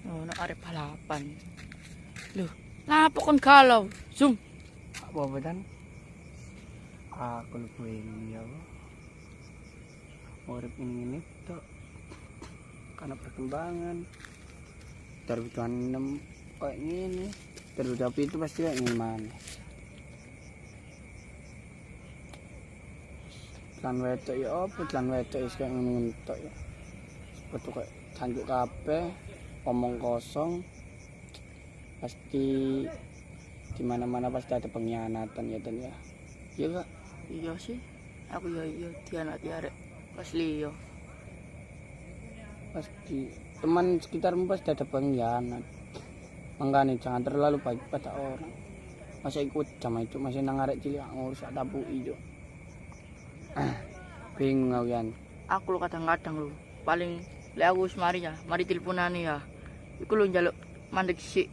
Oh, nak arep balapan. Loh, napa kon galau? Zoom. Apa badan? Aku lupa ini ya. Urip ini tok. Karena perkembangan. Dari tuan 6 kayak gini. Terus tapi itu pasti kayak gimana? Lan wetok ya apa? Lan wetok is kayak ngono tok ya. Betul kayak canjuk kabeh, omong kosong. Pasti di mana-mana pasti ada pengkhianatan ya dan ya. Iya Kak? Iya sih. Aku ya iya dianak arek pas liyo. Pasti teman sekitarmu pasti ada pengkhianat. Makanya jangan terlalu baik pada orang. Masa ikut sama itu masih nang arek cilik ngurus tabu ijo. Bingung aku yan. Aku lo kadang-kadang lo paling lek aku wis mari teleponane ya. Iku lo njaluk mandek sik.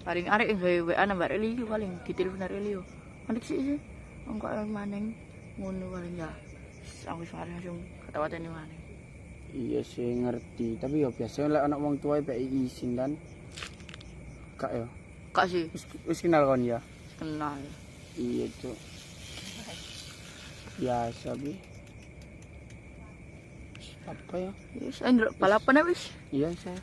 Paling arek yang gawe WA nang Mbak Relio paling ditelepon Relio. Mandek sik sih. Engko maneng ngono paling ya. Aku wis mari langsung kata-katane maneh. Iya sih ngerti, tapi ya biasanya lek anak wong tua bae izin dan Kak ya. Kak sih Wis kenal kon ya? kenal. Iya, Cuk. Biasa bi. Apa ya? Wis balapan wis. Iya, saya.